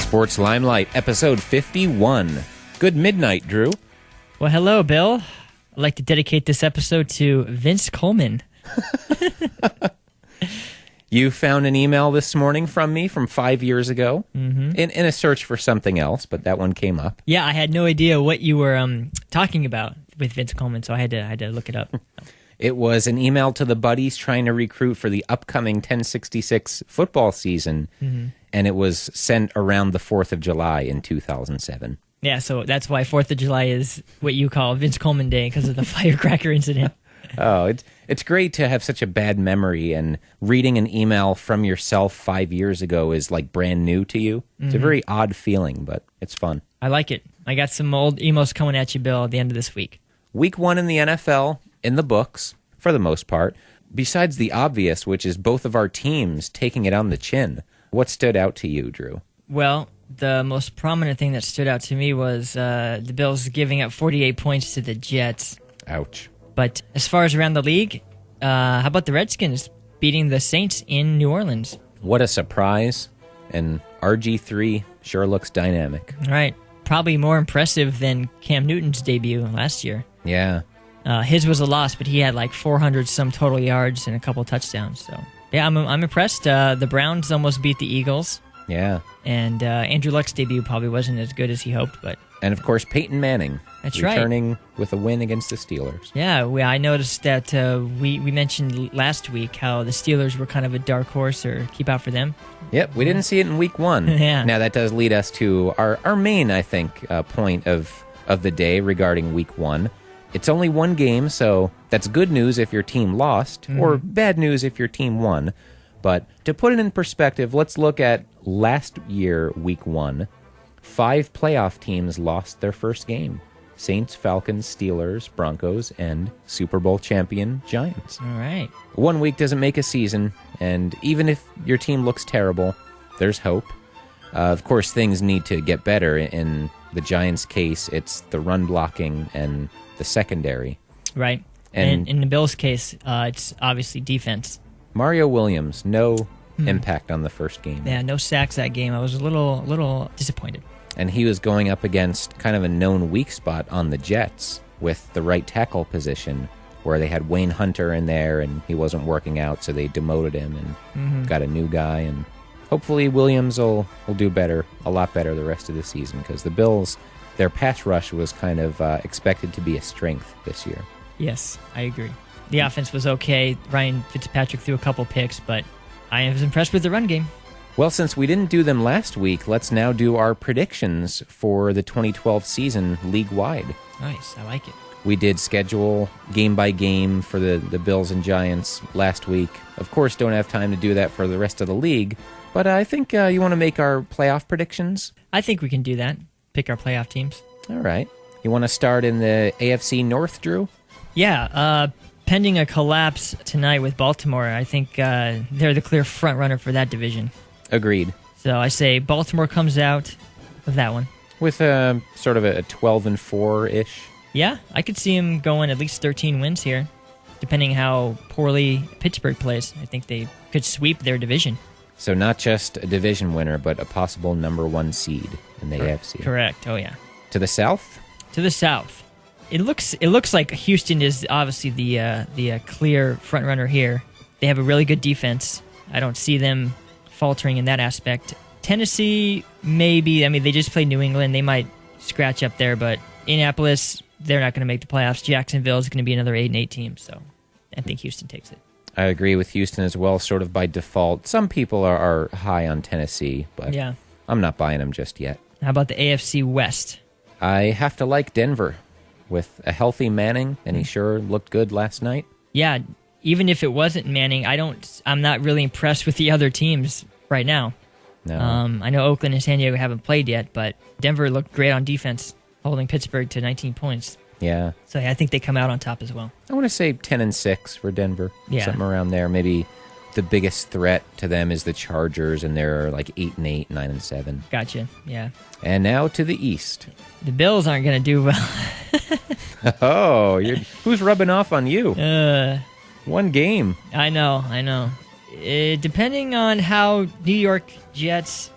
Sports Limelight, episode 51. Good midnight, Drew. Well, hello, Bill. I'd like to dedicate this episode to Vince Coleman. You found an email this morning from me from 5 years ago in a search for something else, but that one came up. Yeah, I had no idea what you were talking about with Vince Coleman, so I had to look it up. It was an email to the buddies trying to recruit for the upcoming 1066 football season, and it was sent around the 4th of July in 2007. Yeah, so that's why 4th of July is what you call Vince Coleman Day, because of the firecracker incident. Oh, it's great to have such a bad memory, and reading an email from yourself 5 years ago is like brand new to you. It's a very odd feeling, but it's fun. I like it. I got some old emails coming at you, Bill, at the end of this week. Week 1 in the NFL, in the books, for the most part. Besides the obvious, which is both of our teams taking it on the chin, what stood out to you, Drew? Well, the most prominent thing that stood out to me was the Bills giving up 48 points to the Jets. Ouch. But as far as around the league, how about the Redskins beating the Saints in New Orleans? What a surprise. And RG3 sure looks dynamic. Right. Probably more impressive than Cam Newton's debut last year. Yeah. His was a loss, but he had like 400-some total yards and a couple touchdowns. So, yeah, I'm impressed. The Browns almost beat the Eagles. Yeah. And Andrew Luck's debut probably wasn't as good as he hoped, but... And, of course, Peyton Manning. That's right. Returning with a win against the Steelers. Yeah, I noticed that we mentioned last week how the Steelers were kind of a dark horse, or keep out for them. Yep, we didn't see it in week 1. Yeah. Now, that does lead us to our main, I think, point of the day regarding week 1. It's only one game, so that's good news if your team lost, or bad news if your team won. But to put it in perspective, let's look at last year, week 1. 5 playoff teams lost their first game. Saints, Falcons, Steelers, Broncos, and Super Bowl champion Giants. All right. 1 week doesn't make a season, and even if your team looks terrible, there's hope. Of course, things need to get better. In the Giants' case, it's the run blocking and the secondary. Right. And in the Bills' case, it's obviously defense. Mario Williams, no impact on the first game. Yeah, no sacks that game. I was a little disappointed. And he was going up against kind of a known weak spot on the Jets with the right tackle position, where they had Wayne Hunter in there and he wasn't working out, so they demoted him and got a new guy. And hopefully Williams will do better, a lot better the rest of the season, because the Bills, their pass rush was kind of expected to be a strength this year. Yes, I agree. The offense was okay. Ryan Fitzpatrick threw a couple picks, but I was impressed with the run game. Well, since we didn't do them last week, let's now do our predictions for the 2012 season league-wide. Nice, I like it. We did schedule game by game for the Bills and Giants last week. Of course, don't have time to do that for the rest of the league, but I think you want to make our playoff predictions? I think we can do that. Pick our playoff teams. All right. You want to start in the AFC North, Drew? Yeah, pending a collapse tonight with Baltimore, I think they're the clear front runner for that division. Agreed. So I say Baltimore comes out of that one. With sort of a 12-4-ish. Yeah, I could see him going at least 13 wins here, depending how poorly Pittsburgh plays. I think they could sweep their division. So not just a division winner, but a possible number 1 seed in the AFC. Correct. Oh, yeah. To the south? To the south. It looks like Houston is obviously the clear front runner here. They have a really good defense. I don't see them faltering in that aspect. Tennessee, maybe. I mean, they just played New England. They might scratch up there, but Indianapolis, they're not going to make the playoffs. Jacksonville is going to be another 8-8 team, so I think Houston takes it. I agree with Houston as well, sort of by default. Some people are high on Tennessee, but yeah. I'm not buying them just yet. How about the AFC West? I have to like Denver with a healthy Manning, and he sure looked good last night. Yeah, even if it wasn't Manning, I'm not really impressed with the other teams right now. No. I know Oakland and San Diego haven't played yet, but Denver looked great on defense, holding Pittsburgh to 19 points. Yeah. So I think they come out on top as well. I want to say 10-6 for Denver. Yeah. Something around there. Maybe the biggest threat to them is the Chargers, and they're like 8-8, 9-7. Gotcha. Yeah. And now to the East. The Bills aren't going to do well. Oh, who's rubbing off on you? One game. I know. Depending on how New York Jets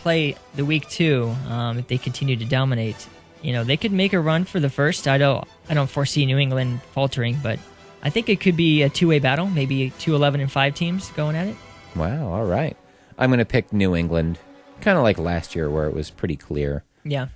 play the week 2, if they continue to dominate, they could make a run for the first. I don't foresee New England faltering, but I think it could be a two-way battle, maybe 2 11-5 teams going at it. Wow, all right. I'm going to pick New England, kind of like last year where it was pretty clear. Yeah.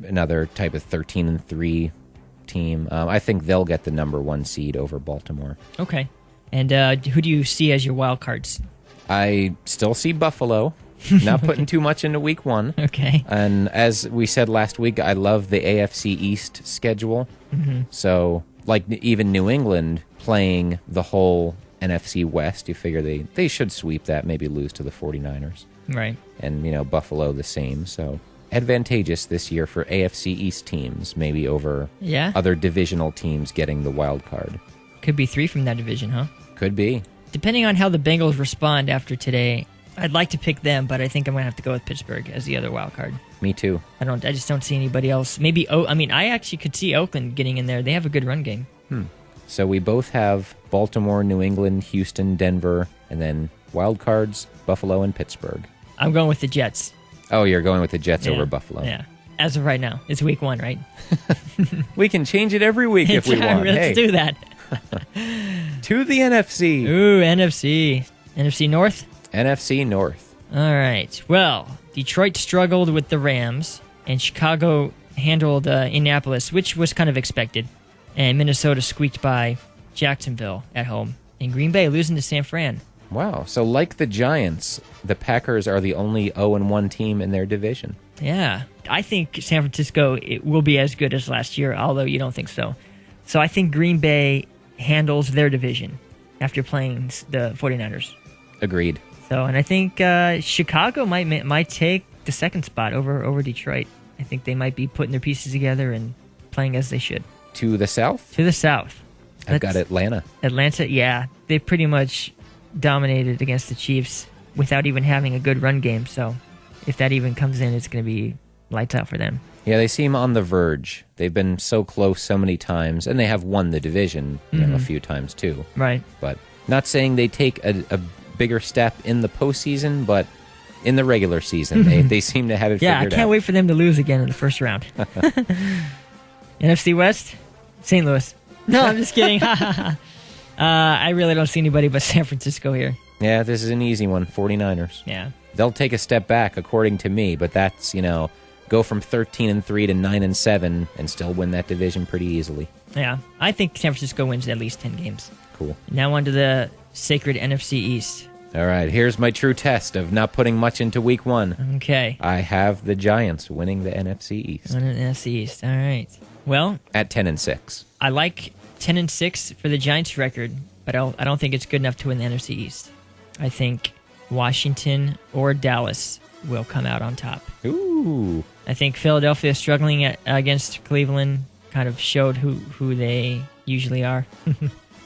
Another type of 13-3 team. I think they'll get the number 1 seed over Baltimore. Okay. And who do you see as your wild cards? I still see Buffalo. Not putting too much into week 1. Okay. And as we said last week, I love the AFC East schedule. Mm-hmm. So, like even New England playing the whole NFC West, you figure they should sweep that, maybe lose to the 49ers. Right. And, Buffalo the same. So, advantageous this year for AFC East teams, maybe over other divisional teams getting the wild card. Could be 3 from that division, huh? Could be. Depending on how the Bengals respond after today, I'd like to pick them, but I think I'm going to have to go with Pittsburgh as the other wild card. Me too. I just don't see anybody else. Maybe I actually could see Oakland getting in there. They have a good run game. So we both have Baltimore, New England, Houston, Denver, and then wild cards, Buffalo and Pittsburgh. I'm going with the Jets. Oh, you're going with the Jets over Buffalo. Yeah. As of right now. It's week 1, right? We can change it every week if we want. Let's do that. To the NFC. Ooh, NFC. NFC North? NFC North. All right. Well, Detroit struggled with the Rams, and Chicago handled Indianapolis, which was kind of expected. And Minnesota squeaked by Jacksonville at home. And Green Bay losing to San Fran. Wow. So like the Giants, the Packers are the only 0-1 team in their division. Yeah. I think San Francisco will be as good as last year, although you don't think so. So I think Green Bay handles their division after playing the 49ers. Agreed. So, and I think Chicago might take the second spot over Detroit. I think they might be putting their pieces together and playing as they should. To the south? To the south. I've got Atlanta. Atlanta, yeah. They pretty much dominated against the Chiefs without even having a good run game. So if that even comes in, it's going to be lights out for them. Yeah, they seem on the verge. They've been so close so many times, and they have won the division a few times too. Right. But not saying they take a bigger step in the postseason, but in the regular season, they seem to have it figured out. Yeah, I can't wait for them to lose again in the first round. NFC West? St. Louis. No, I'm just kidding. I really don't see anybody but San Francisco here. Yeah, this is an easy one. 49ers. Yeah. They'll take a step back, according to me, but that's, go from 13-3 to 9-7 and still win that division pretty easily. Yeah. I think San Francisco wins at least 10 games. Cool. Now on to the sacred NFC East. All right, here's my true test of not putting much into week 1. Okay. I have the Giants winning the NFC East. Winning the NFC East. All right. Well, at 10-6. I like 10-6 for the Giants record, but I don't think it's good enough to win the NFC East. I think Washington or Dallas will come out on top. Ooh. I think Philadelphia struggling against Cleveland kind of showed who they usually are.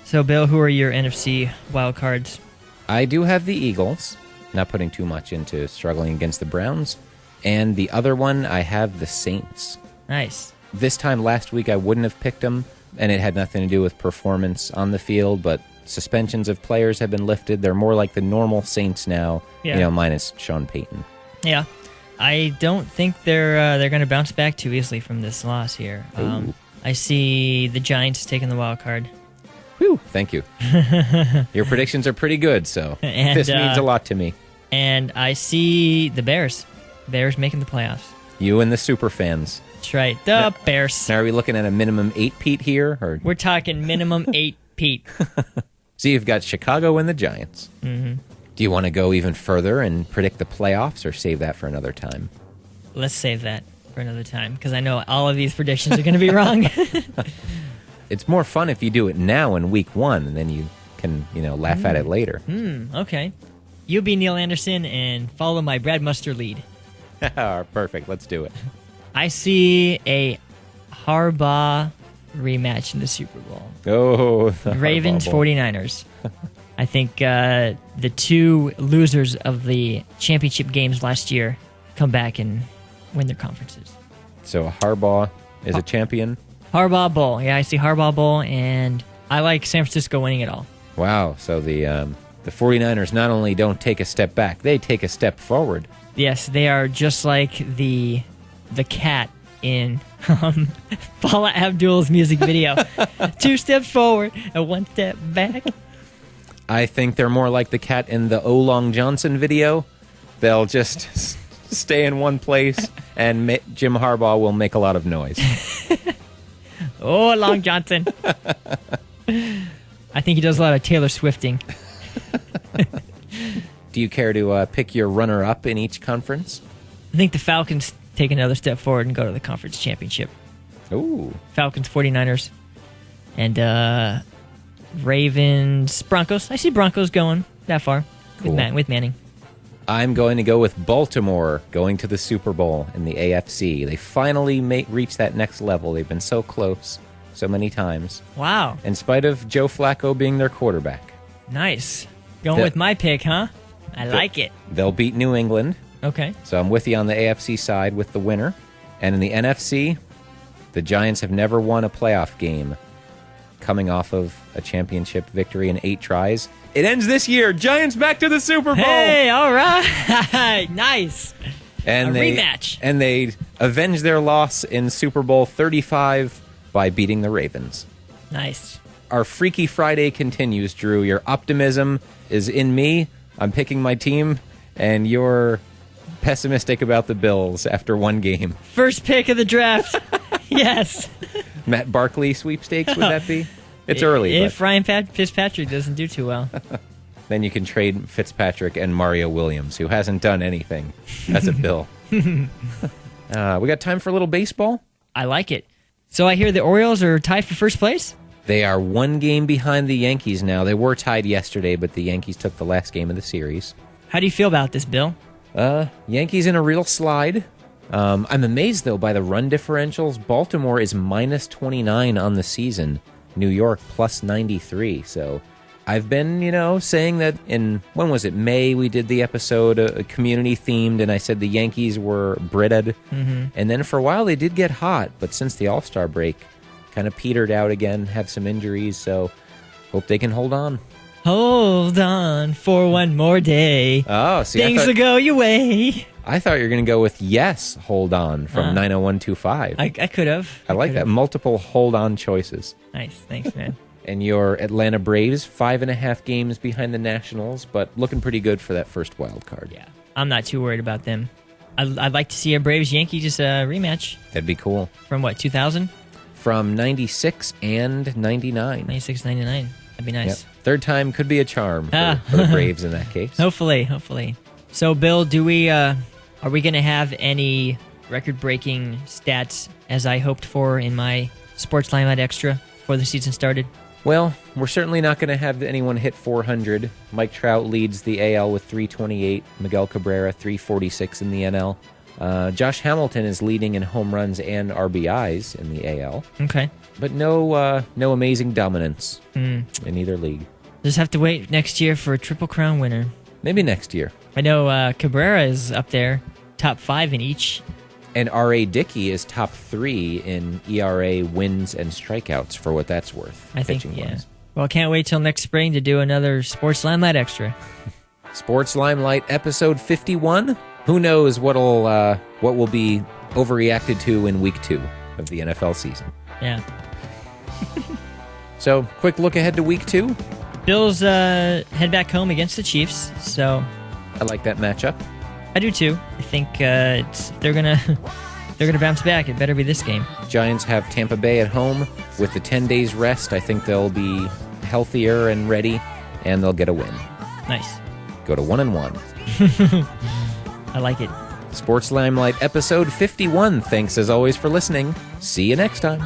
So, Bill, who are your NFC wild cards? I do have the Eagles, not putting too much into struggling against the Browns. And the other one, I have the Saints. Nice. This time last week, I wouldn't have picked them, and it had nothing to do with performance on the field, but suspensions of players have been lifted. They're more like the normal Saints now, minus Sean Payton. Yeah. I don't think they're going to bounce back too easily from this loss here. I see the Giants taking the wild card. Whew, thank you. Your predictions are pretty good, so this means a lot to me. And I see the Bears. Bears making the playoffs. You and the super fans. That's right. The Bears. Now, are we looking at a minimum 8-peat here? Or? We're talking minimum 8-peat. So you've got Chicago and the Giants. Mm-hmm. Do you want to go even further and predict the playoffs, or save that for another time? Let's save that for another time, because I know all of these predictions are going to be wrong. It's more fun if you do it now in week 1, and then you can, laugh at it later. Okay. You be Neil Anderson and follow my Brad Muster lead. Perfect. Let's do it. I see a Harbaugh rematch in the Super Bowl. Oh, Ravens 49ers. I think the two losers of the championship games last year come back and win their conferences. So Harbaugh is a champion? Harbaugh Bowl. Yeah, I see Harbaugh Bowl, and I like San Francisco winning it all. Wow. So the The 49ers not only don't take a step back, they take a step forward. Yes, they are just like the cat in Paula Abdul's music video. 2 steps forward and 1 step back. I think they're more like the cat in the Olong Johnson video. They'll just stay in one place, and Jim Harbaugh will make a lot of noise. Oh, Long Johnson. I think he does a lot of Taylor Swifting. Do you care to pick your runner-up in each conference? I think the Falcons take another step forward and go to the conference championship. Ooh. Falcons, 49ers, and Ravens, Broncos. I see Broncos going that far Cool. with Manning. I'm going to go with Baltimore going to the Super Bowl in the AFC. They finally reached that next level. They've been so close so many times, Wow. in spite of Joe Flacco being their quarterback. Nice. Going with my pick, huh? I like it. They'll beat New England, Okay. so I'm with you on the AFC side with the winner. And in the NFC, the Giants have never won a playoff game, coming off of a championship victory in 8 tries. It ends this year. Giants back to the Super Bowl. Hey, all right. Nice. And a rematch. And they avenged their loss in Super Bowl 35 by beating the Ravens. Nice. Our Freaky Friday continues, Drew. Your optimism is in me. I'm picking my team, and you're pessimistic about the Bills after one game. First pick of the draft. Yes. Matt Barkley sweepstakes, would that be? It's early. If Ryan Fitzpatrick doesn't do too well. Then you can trade Fitzpatrick and Mario Williams, who hasn't done anything as a Bill. We got time for a little baseball? I like it. So I hear the Orioles are tied for first place? They are 1 game behind the Yankees now. They were tied yesterday, but the Yankees took the last game of the series. How do you feel about this, Bill? Yankees in a real slide. I'm amazed, though, by the run differentials. Baltimore is minus 29 on the season. New York plus 93. So I've been, saying that when was it? May, we did the episode community themed, and I said the Yankees were Brited. Mm-hmm. And then for a while they did get hot, but since the All-Star break, kind of petered out again, have some injuries, so hope they can hold on. Hold on for one more day. Oh, see, things will go your way. I thought you were going to go with Yes, Hold On from 90125. I could have. I like that. Multiple hold on choices. Nice. Thanks, man. And your Atlanta Braves, 5.5 games behind the Nationals, but looking pretty good for that first wild card. Yeah, I'm not too worried about them. I'd like to see a Braves-Yankees rematch. That'd be cool. From what, 2000? From 96 and 99. 96, 99. That'd be nice. Yep. Third time could be a charm for the Braves in that case. Hopefully. So, Bill, are we going to have any record-breaking stats as I hoped for in my Sports Limelight Extra before the season started? Well, we're certainly not going to have anyone hit 400. Mike Trout leads the AL with 328. Miguel Cabrera, 346 in the NL. Josh Hamilton is leading in home runs and RBIs in the AL. Okay. But no amazing dominance in either league. Just have to wait next year for a Triple Crown winner. Maybe next year. I know Cabrera is up there, top 5 in each. And R.A. Dickey is top 3 in ERA wins and strikeouts, for what that's worth. I think, yeah. Well, can't wait till next spring to do another Sports Limelight Extra. Sports Limelight episode 51. Who knows what will be overreacted to in week 2 of the NFL season. Yeah. So, quick look ahead to week 2. Bills head back home against the Chiefs, so I like that matchup. I do too. I think they're gonna bounce back. It better be this game. Giants have Tampa Bay at home with the 10 days rest. I think they'll be healthier and ready, and they'll get a win. Nice. Go to 1-1. I like it. Sports Limelight episode 51. Thanks as always for listening. See you next time.